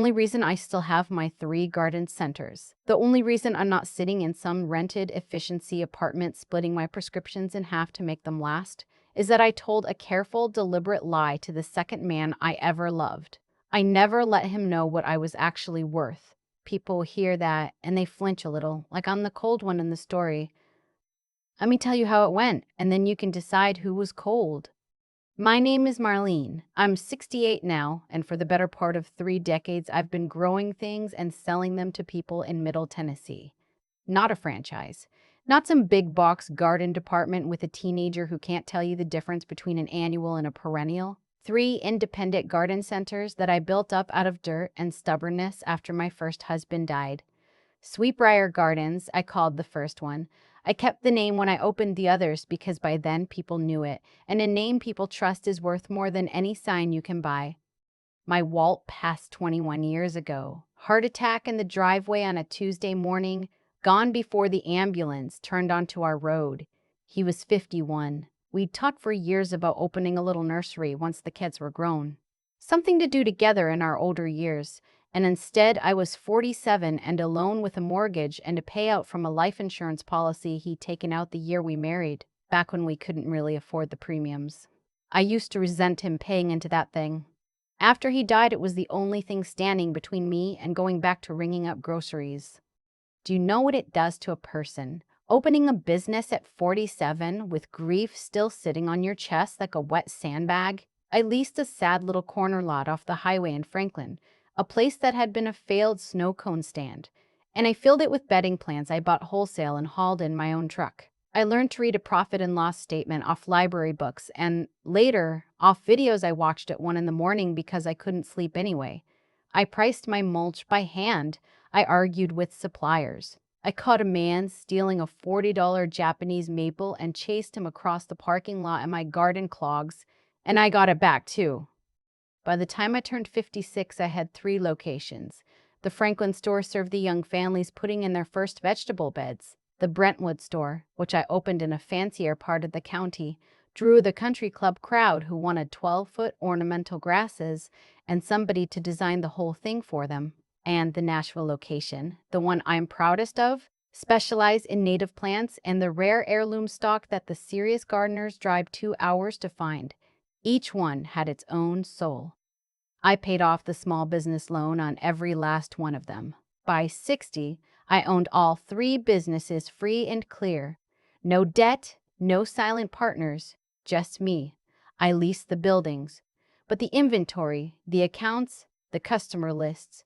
Only reason I still have my 3 garden centers. The only reason I'm not sitting in some rented efficiency apartment splitting my prescriptions in half to make them last is that I told a careful, deliberate lie to the second man I ever loved. I never let him know what I was actually worth. People hear that and they flinch a little, like I'm the cold one in the story. Let me tell you how it went, and then you can decide who was cold. My name is Marlene. I'm 68 now, and for the better part of 3 decades, I've been growing things and selling them to people in Middle Tennessee. Not a franchise. Not some big box garden department with a teenager who can't tell you the difference between an annual and a perennial. 3 independent garden centers that I built up out of dirt and stubbornness after my first husband died. Sweetbriar Gardens, I called the first one. I kept the name when I opened the others because by then people knew it, and a name people trust is worth more than any sign you can buy. My Walt passed 21 years ago. Heart attack in the driveway on a Tuesday morning, gone before the ambulance turned onto our road. He was 51. We'd talked for years about opening a little nursery once the kids were grown. Something to do together in our older years, and instead I was 47 and alone with a mortgage and a payout from a life insurance policy he'd taken out the year we married, back when we couldn't really afford the premiums. I used to resent him paying into that thing. After he died, it was the only thing standing between me and going back to ringing up groceries. Do you know what it does to a person? Opening a business at 47 with grief still sitting on your chest like a wet sandbag? I leased a sad little corner lot off the highway in Franklin, a place that had been a failed snow cone stand, and I filled it with bedding plants I bought wholesale and hauled in my own truck. I learned to read a profit and loss statement off library books and, later, off videos I watched at 1 in the morning because I couldn't sleep anyway. I priced my mulch by hand. I argued with suppliers. I caught a man stealing a $40 Japanese maple and chased him across the parking lot in my garden clogs, and I got it back too. By the time I turned 56, I had 3 locations. The Franklin store served the young families putting in their first vegetable beds. The Brentwood store, which I opened in a fancier part of the county, drew the country club crowd who wanted 12-foot ornamental grasses and somebody to design the whole thing for them. And the Nashville location, the one I'm proudest of, specialized in native plants and the rare heirloom stock that the serious gardeners drive 2 hours to find. Each one had its own soul. I paid off the small business loan on every last one of them. By 60, I owned all 3 businesses free and clear. No debt, no silent partners, just me. I leased the buildings. But the inventory, the accounts, the customer lists,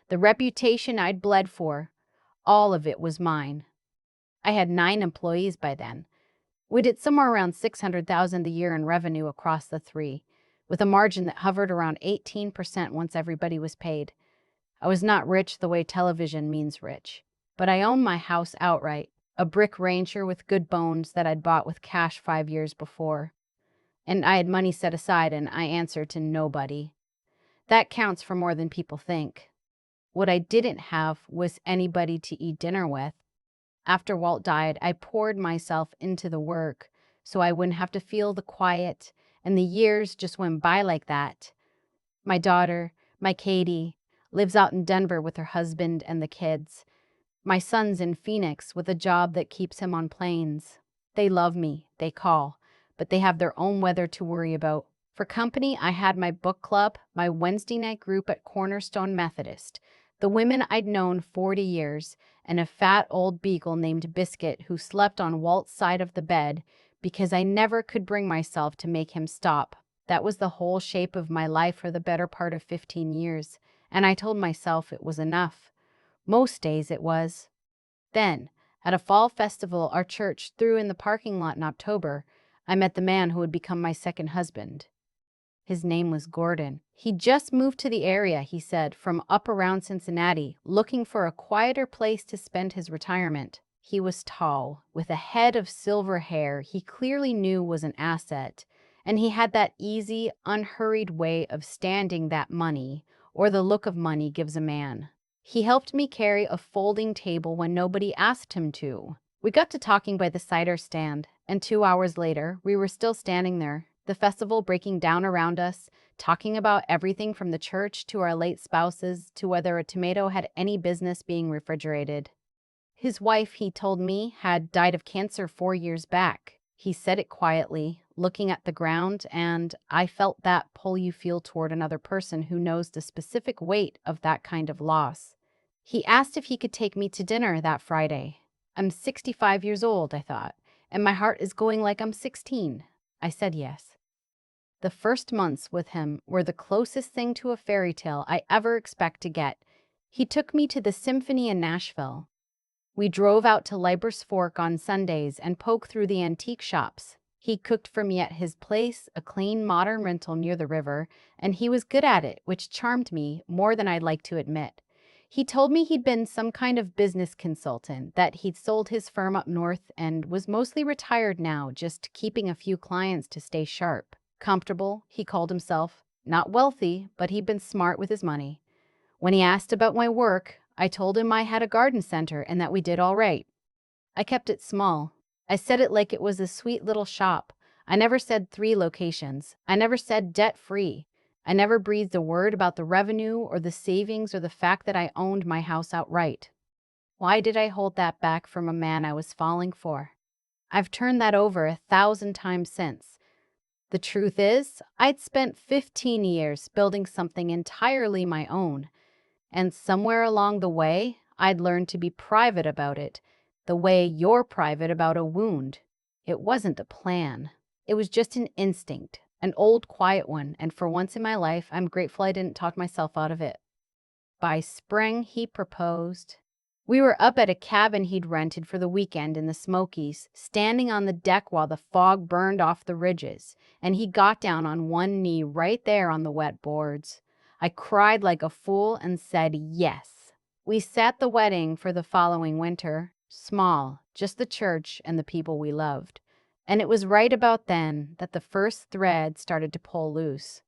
the reputation I'd bled for, all of it was mine. I had 9 employees by then. We did somewhere around $600,000 a year in revenue across the 3, with a margin that hovered around 18% once everybody was paid. I was not rich the way television means rich, but I owned my house outright, a brick rancher with good bones that I'd bought with cash 5 years before. And I had money set aside and I answered to nobody. That counts for more than people think. What I didn't have was anybody to eat dinner with. After Walt died, I poured myself into the work so I wouldn't have to feel the quiet, and the years just went by like that. My daughter, my Katie, lives out in Denver with her husband and the kids. My son's in Phoenix with a job that keeps him on planes. They love me, they call, but they have their own weather to worry about. For company, I had my book club, my Wednesday night group at Cornerstone Methodist, the women I'd known 40 years, and a fat old beagle named Biscuit who slept on Walt's side of the bed because I never could bring myself to make him stop. That was the whole shape of my life for the better part of 15 years, and I told myself it was enough. Most days it was. Then, at a fall festival our church threw in the parking lot in October, I met the man who would become my second husband. His name was Gordon. He just moved to the area, he said, from up around Cincinnati, looking for a quieter place to spend his retirement. He was tall, with a head of silver hair he clearly knew was an asset, and he had that easy, unhurried way of standing that money, or the look of money, gives a man. He helped me carry a folding table when nobody asked him to. We got to talking by the cider stand, and 2 hours later, we were still standing there, The festival breaking down around us, talking about everything from the church to our late spouses to whether a tomato had any business being refrigerated. His wife, he told me, had died of cancer 4 years back. He said it quietly, looking at the ground, and I felt that pull you feel toward another person who knows the specific weight of that kind of loss. He asked if he could take me to dinner that Friday. I'm 65 years old, I thought, and my heart is going like I'm 16. I said yes. The first months with him were the closest thing to a fairy tale I ever expect to get. He took me to the Symphony in Nashville. We drove out to Liber's Fork on Sundays and poked through the antique shops. He cooked for me at his place, a clean, modern rental near the river, and he was good at it, which charmed me more than I'd like to admit. He told me he'd been some kind of business consultant, that he'd sold his firm up north and was mostly retired now, just keeping a few clients to stay sharp. Comfortable, he called himself. Not wealthy, but he'd been smart with his money. When he asked about my work, I told him I had a garden center and that we did all right. I kept it small. I said it like it was a sweet little shop. I never said 3 locations. I never said debt-free. I never breathed a word about the revenue or the savings or the fact that I owned my house outright. Why did I hold that back from a man I was falling for? I've turned that over 1,000 times since. The truth is, I'd spent 15 years building something entirely my own. And somewhere along the way, I'd learned to be private about it, the way you're private about a wound. It wasn't a plan. It was just an instinct, an old quiet one, and for once in my life, I'm grateful I didn't talk myself out of it. By spring, he proposed. We were up at a cabin he'd rented for the weekend in the Smokies, standing on the deck while the fog burned off the ridges, and he got down on one knee right there on the wet boards. I cried like a fool and said yes. We sat the wedding for the following winter, small, just the church and the people we loved. And it was right about then that the first thread started to pull loose.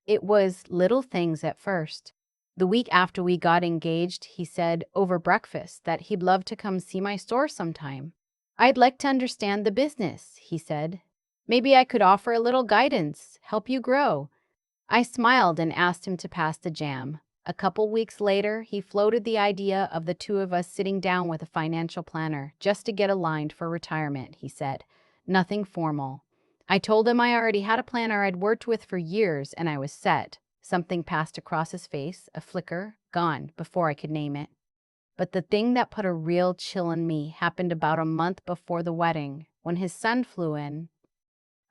It was little things at first. The week after we got engaged, he said over breakfast that he'd love to come see my store sometime. I'd like to understand the business, he said. Maybe I could offer a little guidance, help you grow. I smiled and asked him to pass the jam. A couple weeks later, he floated the idea of the two of us sitting down with a financial planner just to get aligned for retirement, he said. Nothing formal. I told him I already had a planner I'd worked with for years and I was set. Something passed across his face, a flicker, gone, before I could name it. But the thing that put a real chill in me happened about a month before the wedding, when his son flew in.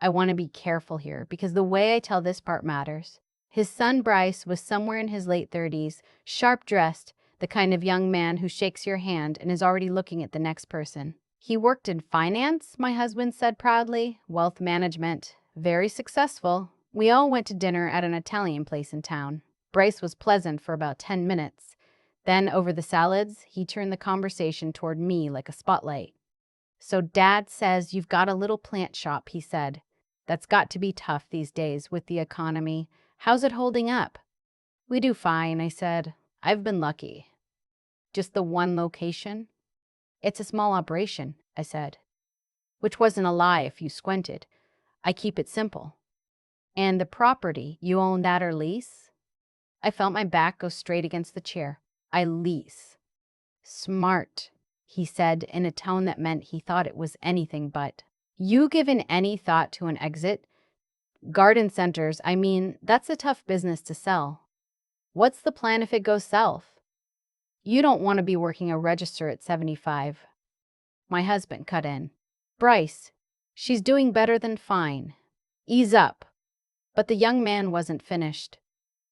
I want to be careful here, because the way I tell this part matters. His son Bryce was somewhere in his late 30s, sharp-dressed, the kind of young man who shakes your hand and is already looking at the next person. He worked in finance, my husband said proudly, wealth management, very successful. We all went to dinner at an Italian place in town. Bryce was pleasant for about 10 minutes. Then, over the salads, he turned the conversation toward me like a spotlight. So Dad says you've got a little plant shop, he said. That's got to be tough these days with the economy. How's it holding up? We do fine, I said. I've been lucky. Just the one location? It's a small operation, I said. Which wasn't a lie if you squinted. I keep it simple. And the property, you own that or lease? I felt my back go straight against the chair. I lease. Smart, he said in a tone that meant he thought it was anything but. You given any thought to an exit? Garden centers, I mean, that's a tough business to sell. What's the plan if it goes south? You don't want to be working a register at 75. My husband cut in. Bryce, she's doing better than fine. Ease up. But the young man wasn't finished.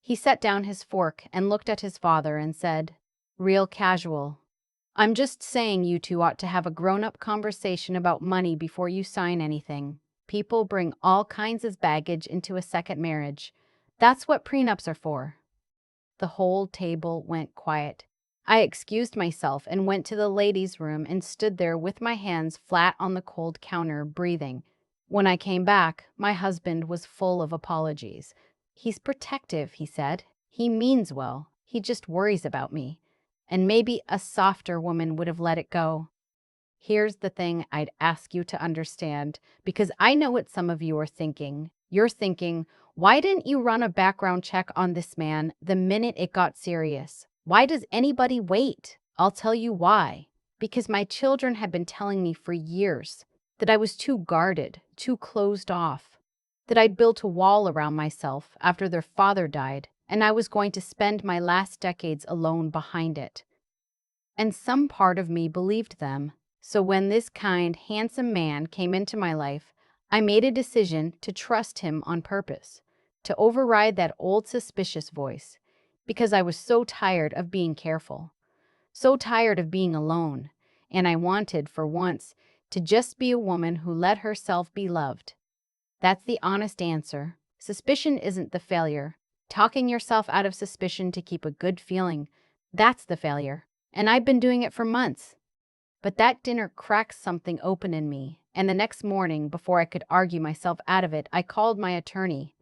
He set down his fork and looked at his father and said, real casual. I'm just saying you two ought to have a grown-up conversation about money before you sign anything. People bring all kinds of baggage into a second marriage. That's what prenups are for. The whole table went quiet. I excused myself and went to the ladies' room and stood there with my hands flat on the cold counter, breathing. When I came back, my husband was full of apologies. He's protective, he said. He means well. He just worries about me. And maybe a softer woman would have let it go. Here's the thing I'd ask you to understand, because I know what some of you are thinking. You're thinking, why didn't you run a background check on this man the minute it got serious? Why does anybody wait? I'll tell you why. Because my children had been telling me for years that I was too guarded, too closed off, that I'd built a wall around myself after their father died, and I was going to spend my last decades alone behind it. And some part of me believed them. So when this kind, handsome man came into my life, I made a decision to trust him on purpose, to override that old suspicious voice, because I was so tired of being careful, so tired of being alone, and I wanted, for once, to just be a woman who let herself be loved. That's the honest answer. Suspicion isn't the failure. Talking yourself out of suspicion to keep a good feeling, that's the failure. And I've been doing it for months. But that dinner cracked something open in me, and the next morning, before I could argue myself out of it, I called my attorney.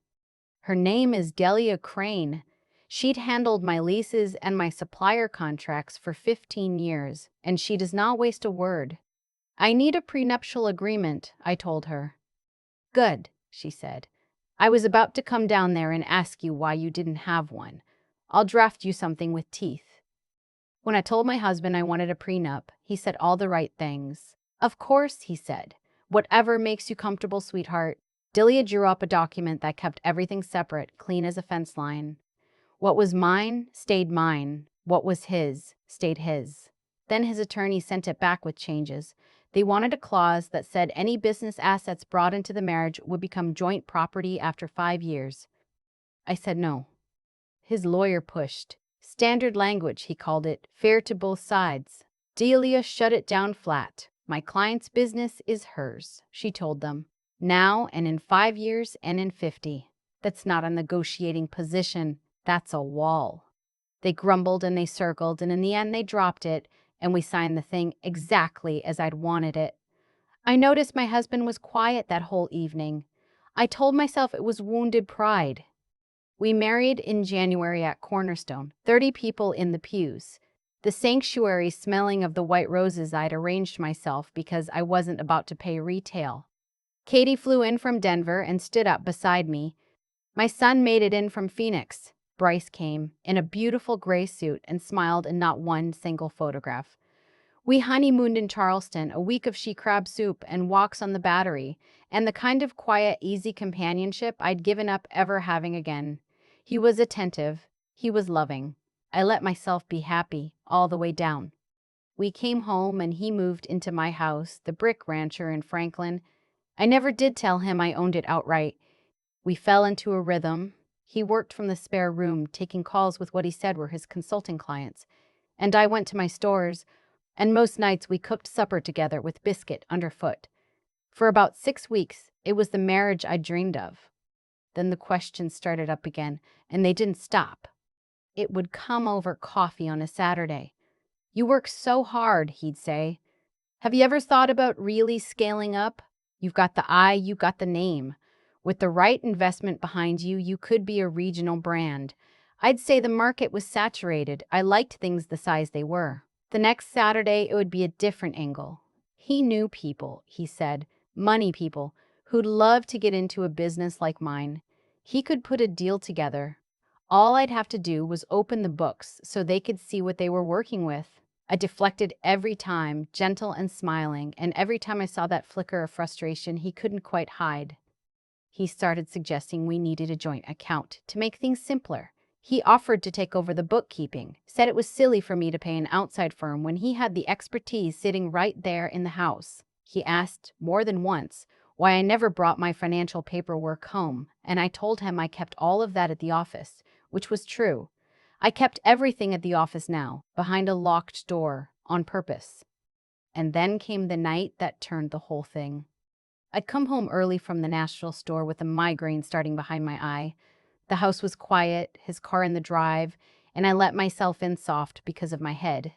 Her name is Delia Crane. She'd handled my leases and my supplier contracts for 15 years, and she does not waste a word. I need a prenuptial agreement, I told her. Good, she said. I was about to come down there and ask you why you didn't have one. I'll draft you something with teeth. When I told my husband I wanted a prenup, he said all the right things. Of course, he said. Whatever makes you comfortable, sweetheart. Delia drew up a document that kept everything separate, clean as a fence line. What was mine stayed mine. What was his stayed his. Then his attorney sent it back with changes. They wanted a clause that said any business assets brought into the marriage would become joint property after 5 years. I said no. His lawyer pushed. Standard language, he called it, fair to both sides. Delia shut it down flat. My client's business is hers, she told them. Now and in 5 years and in 50. That's not a negotiating position, that's a wall. They grumbled and they circled, and in the end they dropped it, and we signed the thing exactly as I'd wanted it. I noticed my husband was quiet that whole evening. I told myself it was wounded pride. We married in January at Cornerstone, 30 people in the pews. The sanctuary smelling of the white roses I'd arranged myself because I wasn't about to pay retail. Katie flew in from Denver and stood up beside me. My son made it in from Phoenix. Bryce came in a beautiful gray suit and smiled in not one single photograph. We honeymooned in Charleston, a week of she crab soup and walks on the Battery, and the kind of quiet, easy companionship I'd given up ever having again. He was attentive. He was loving. I let myself be happy all the way down. We came home and he moved into my house, the brick rancher in Franklin. I never did tell him I owned it outright. We fell into a rhythm. He worked from the spare room, taking calls with what he said were his consulting clients. And I went to my stores, and most nights we cooked supper together with biscuit underfoot. For about 6 weeks, it was the marriage I dreamed of. Then the questions started up again, and they didn't stop. It would come over coffee on a Saturday. You work so hard, he'd say. Have you ever thought about really scaling up? You've got the eye, you got the name. With the right investment behind you, you could be a regional brand. I'd say the market was saturated. I liked things the size they were. The next Saturday, it would be a different angle. He knew people, he said, money people, who'd love to get into a business like mine. He could put a deal together. All I'd have to do was open the books so they could see what they were working with. I deflected every time, gentle and smiling, and every time I saw that flicker of frustration he couldn't quite hide. He started suggesting we needed a joint account to make things simpler. He offered to take over the bookkeeping, said it was silly for me to pay an outside firm when he had the expertise sitting right there in the house. He asked more than once why I never brought my financial paperwork home, and I told him I kept all of that at the office, which was true. I kept everything at the office now, behind a locked door, on purpose. And then came the night that turned the whole thing. I'd come home early from the Nashville store with a migraine starting behind my eye. The house was quiet, his car in the drive, and I let myself in soft because of my head.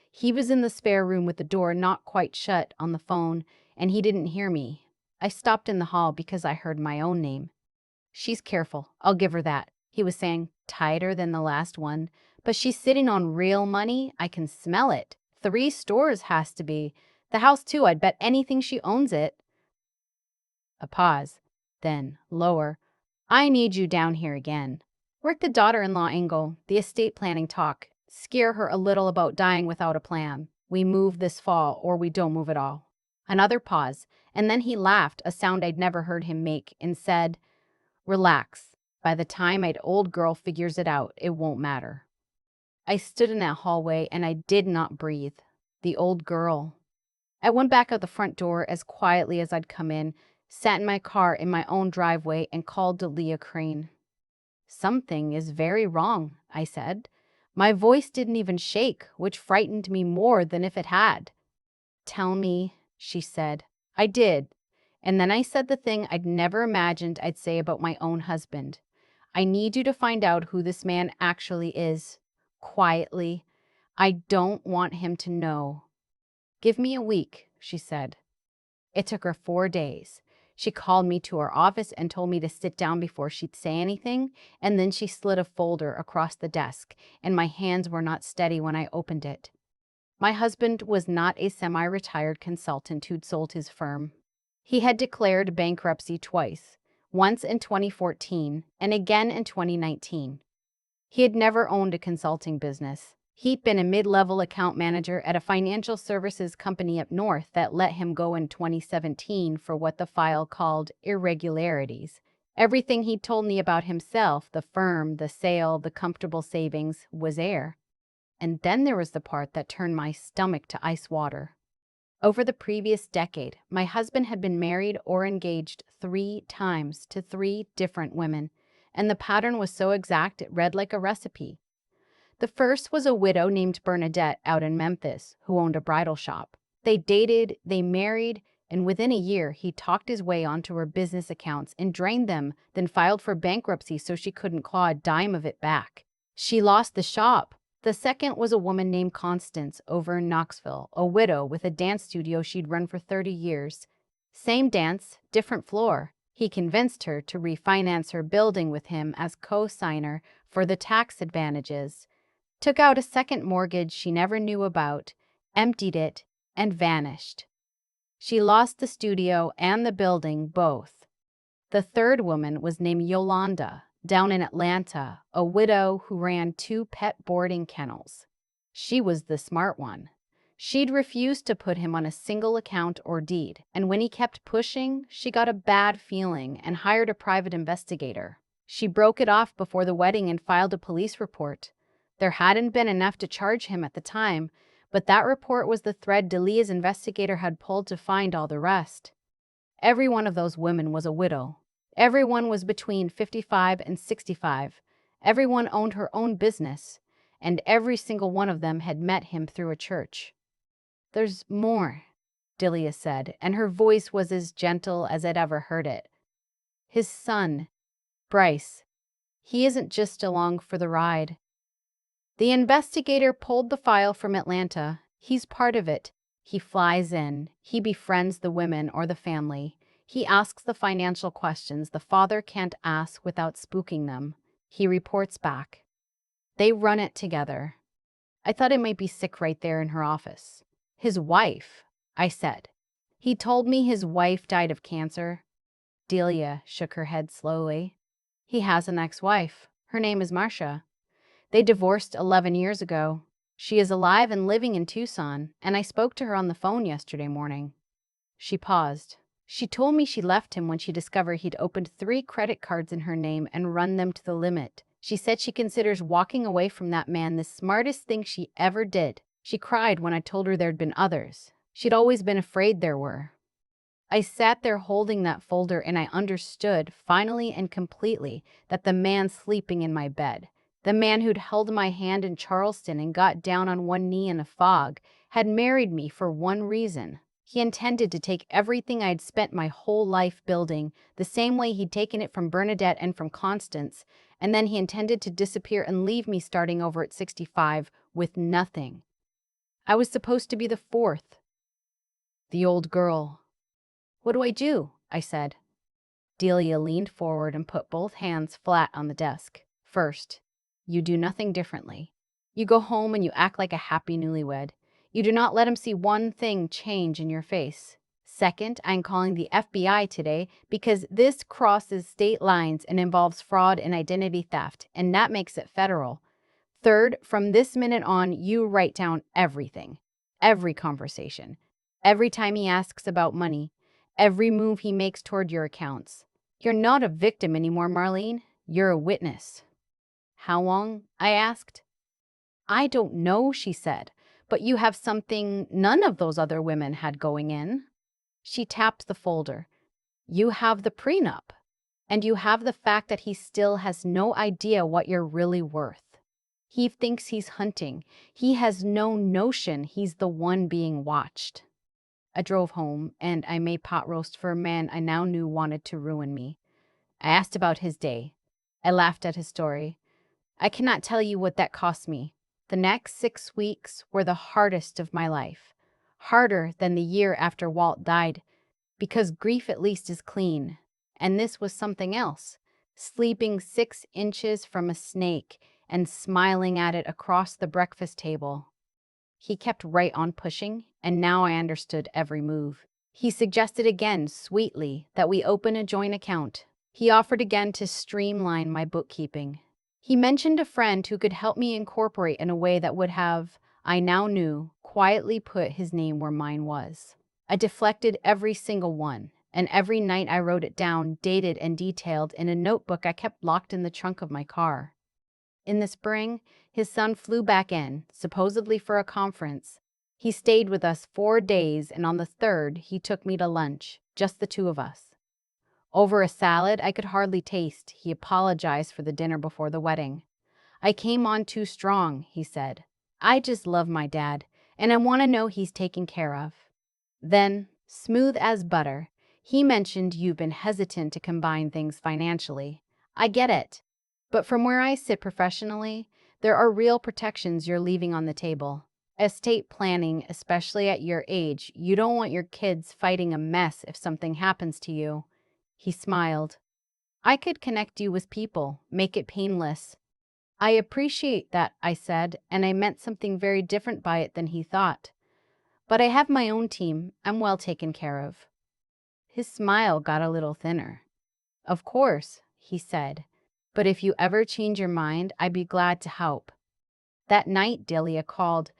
He was in the spare room with the door not quite shut on the phone, and he didn't hear me. I stopped in the hall because I heard my own name. She's careful, I'll give her that, he was saying, tighter than the last one. But she's sitting on real money, I can smell it. 3 stores has to be. The house too, I'd bet anything she owns it. A pause. Then, lower, I need you down here again. Work the daughter-in-law angle, the estate planning talk. Scare her a little about dying without a plan. We move this fall or we don't move at all. Another pause, and then he laughed, a sound I'd never heard him make, and said, "Relax. By the time my old girl figures it out, it won't matter." I stood in that hallway and I did not breathe. The old girl. I went back out the front door as quietly as I'd come in, sat in my car in my own driveway, and called Delia Crane. "Something is very wrong," I said. My voice didn't even shake, which frightened me more than if it had. "Tell me," she said. I did. And then I said the thing I'd never imagined I'd say about my own husband. "I need you to find out who this man actually is. Quietly. I don't want him to know." "Give me a week," she said. It took her 4 days. She called me to her office and told me to sit down before she'd say anything, and then she slid a folder across the desk, and my hands were not steady when I opened it. My husband was not a semi-retired consultant who'd sold his firm. He had declared bankruptcy twice, once in 2014 and again in 2019. He had never owned a consulting business. He'd been a mid-level account manager at a financial services company up north that let him go in 2017 for what the file called irregularities. Everything he'd told me about himself, the firm, the sale, the comfortable savings, was air. And then there was the part that turned my stomach to ice water. Over the previous decade, my husband had been married or engaged 3 times to 3 different women, and the pattern was so exact it read like a recipe. The first was a widow named Bernadette out in Memphis who owned a bridal shop. They dated, they married, and within a year he talked his way onto her business accounts and drained them, then filed for bankruptcy so she couldn't claw a dime of it back. She lost the shop. The second was a woman named Constance over in Knoxville, a widow with a dance studio she'd run for 30 years. Same dance, different floor. He convinced her to refinance her building with him as co-signer for the tax advantages. Took out a second mortgage she never knew about, emptied it, and vanished. She lost the studio and the building both. The third woman was named Yolanda, down in Atlanta, a widow who ran 2 pet boarding kennels. She was the smart one. She'd refused to put him on a single account or deed, and when he kept pushing, she got a bad feeling and hired a private investigator. She broke it off before the wedding and filed a police report. There hadn't been enough to charge him at the time, but that report was the thread Delia's investigator had pulled to find all the rest. Every one of those women was a widow. Everyone was between 55 and 65. Everyone owned her own business, and every single one of them had met him through a church. "There's more," Delia said, and her voice was as gentle as I'd ever heard it. "His son, Bryce, he isn't just along for the ride." The investigator pulled the file from Atlanta. "He's part of it. He flies in. He befriends the women or the family. He asks the financial questions the father can't ask without spooking them. He reports back. They run it together." I thought I might be sick right there in her office. "His wife," I said. "He told me his wife died of cancer." Delia shook her head slowly. "He has an ex-wife. Her name is Marcia. They divorced 11 years ago. She is alive and living in Tucson, and I spoke to her on the phone yesterday morning." She paused. "She told me she left him when she discovered he'd opened 3 credit cards in her name and run them to the limit. She said she considers walking away from that man the smartest thing she ever did. She cried when I told her there'd been others. She'd always been afraid there were." I sat there holding that folder and I understood, finally and completely, that the man sleeping in my bed, the man who'd held my hand in Charleston and got down on one knee in a fog, had married me for one reason. He intended to take everything I'd spent my whole life building, the same way he'd taken it from Bernadette and from Constance, and then he intended to disappear and leave me starting over at 65 with nothing. I was supposed to be the 4th. The old girl. "What do I do?" I said. Delia leaned forward and put both hands flat on the desk. "First, you do nothing differently. You go home and you act like a happy newlywed. You do not let him see one thing change in your face. Second, I'm calling the FBI today because this crosses state lines and involves fraud and identity theft, and that makes it federal. Third, from this minute on, you write down everything, every conversation, every time he asks about money, every move he makes toward your accounts. You're not a victim anymore, Marlene. You're a witness. How long? I asked. I don't know, she said, but you have something none of those other women had going in. She tapped the folder. You have the prenup, and you have the fact that he still has no idea what you're really worth. He thinks he's hunting. He has no notion he's the one being watched. I drove home, and I made pot roast for a man I now knew wanted to ruin me. I asked about his day. I laughed at his story. I cannot tell you what that cost me. The next 6 weeks were the hardest of my life. Harder than the year after Walt died, because grief at least is clean. And this was something else. Sleeping 6 inches from a snake and smiling at it across the breakfast table. He kept right on pushing, and now I understood every move. He suggested again, sweetly, that we open a joint account. He offered again to streamline my bookkeeping. He mentioned a friend who could help me incorporate in a way that would have, I now knew, quietly put his name where mine was. I deflected every single one, and every night I wrote it down, dated and detailed, in a notebook I kept locked in the trunk of my car. In the spring, his son flew back in, supposedly for a conference. He stayed with us 4 days, and on the third, he took me to lunch, just the two of us. Over a salad I could hardly taste, he apologized for the dinner before the wedding. I came on too strong, he said. I just love my dad, and I want to know he's taken care of. Then, smooth as butter, he mentioned you've been hesitant to combine things financially. I get it. But from where I sit professionally, there are real protections you're leaving on the table. Estate planning, especially at your age, you don't want your kids fighting a mess if something happens to you. He smiled. I could connect you with people, make it painless. I appreciate that, I said, and I meant something very different by it than he thought. But I have my own team. I'm well taken care of. His smile got a little thinner. Of course, he said, but if you ever change your mind, I'd be glad to help. That night, Delia called.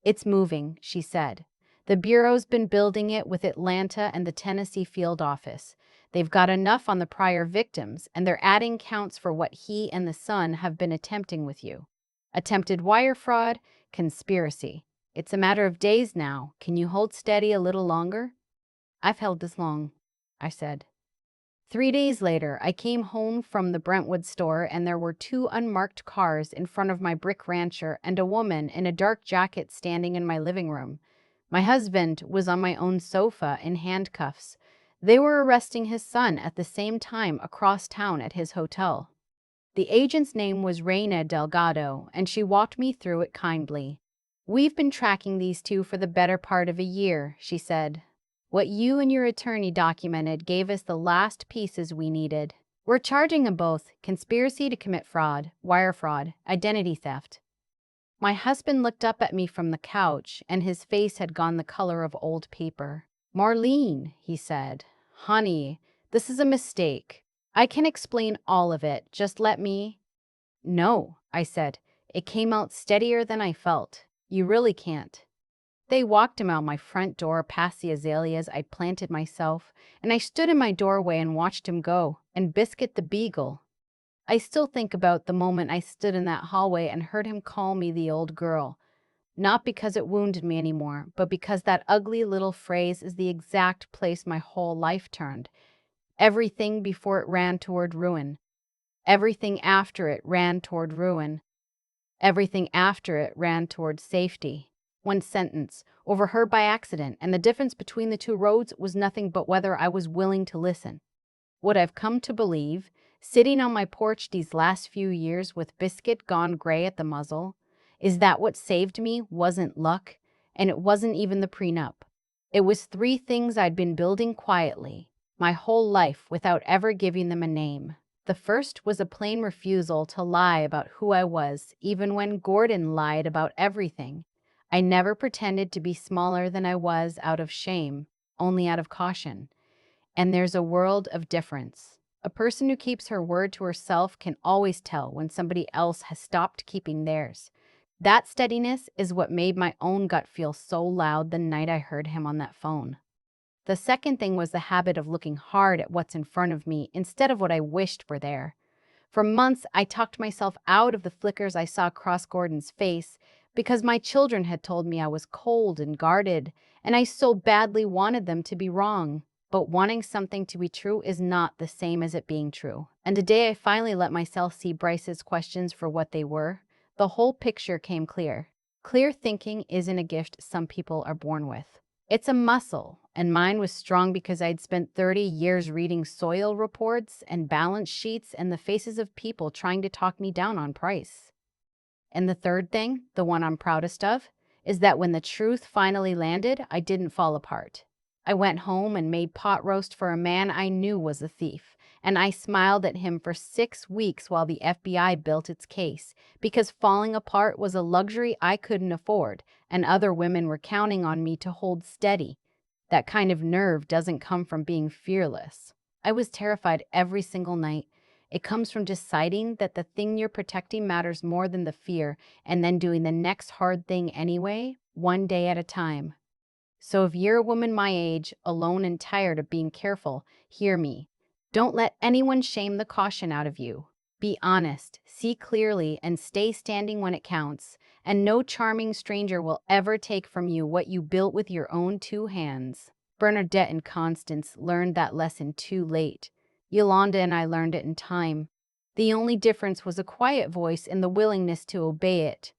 It's moving, she said. The Bureau's been building it with Atlanta and the Tennessee field office. They've got enough on the prior victims, and they're adding counts for what he and the son have been attempting with you. Attempted wire fraud, conspiracy. It's a matter of days now. Can you hold steady a little longer? I've held this long, I said. 3 days later, I came home from the Brentwood store, and there were 2 unmarked cars in front of my brick rancher and a woman in a dark jacket standing in my living room. My husband was on my own sofa in handcuffs. They were arresting his son at the same time across town at his hotel. The agent's name was Reina Delgado, and she walked me through it kindly. We've been tracking these two for the better part of a year, she said. What you and your attorney documented gave us the last pieces we needed. We're charging them both conspiracy to commit fraud, wire fraud, identity theft. My husband looked up at me from the couch, and his face had gone the color of old paper. Marlene, he said, honey, this is a mistake. I can explain all of it. Just let me. No, I said. It came out steadier than I felt. You really can't. They walked him out my front door past the azaleas I'd planted myself, and I stood in my doorway and watched him go, and Biscuit the beagle. I still think about the moment I stood in that hallway and heard him call me the old girl. Not because it wounded me anymore, but because that ugly little phrase is the exact place my whole life turned. Everything before it ran toward ruin. Everything after it ran toward ruin. Everything after it ran toward safety. One sentence, overheard by accident, and the difference between the two roads was nothing but whether I was willing to listen. What I've come to believe, sitting on my porch these last few years with Biscuit gone gray at the muzzle, is that what saved me wasn't luck, and it wasn't even the prenup. It was 3 things I'd been building quietly, my whole life, without ever giving them a name. The first was a plain refusal to lie about who I was, even when Gordon lied about everything. I never pretended to be smaller than I was out of shame. only out of caution. And there's a world of difference. A person who keeps her word to herself can always tell when somebody else has stopped keeping theirs. That steadiness is what made my own gut feel so loud the night I heard him on that phone. The second thing was the habit of looking hard at what's in front of me instead of what I wished were there. For months, I talked myself out of the flickers I saw across Gordon's face because my children had told me I was cold and guarded, and I so badly wanted them to be wrong. But wanting something to be true is not the same as it being true. And the day I finally let myself see Bryce's questions for what they were, the whole picture came clear. Clear thinking isn't a gift some people are born with. It's a muscle, and mine was strong because I'd spent 30 years reading soil reports and balance sheets and the faces of people trying to talk me down on price. And the third thing, the one I'm proudest of, is that when the truth finally landed, I didn't fall apart. I went home and made pot roast for a man I knew was a thief, and I smiled at him for 6 weeks while the FBI built its case, because falling apart was a luxury I couldn't afford, and other women were counting on me to hold steady. That kind of nerve doesn't come from being fearless. I was terrified every single night. It comes from deciding that the thing you're protecting matters more than the fear, and then doing the next hard thing anyway, one day at a time. So if you're a woman my age, alone and tired of being careful, hear me. Don't let anyone shame the caution out of you. Be honest, see clearly, and stay standing when it counts. And no charming stranger will ever take from you what you built with your own 2 hands. Bernadette and Constance learned that lesson too late. Yolanda and I learned it in time. The only difference was a quiet voice and the willingness to obey it.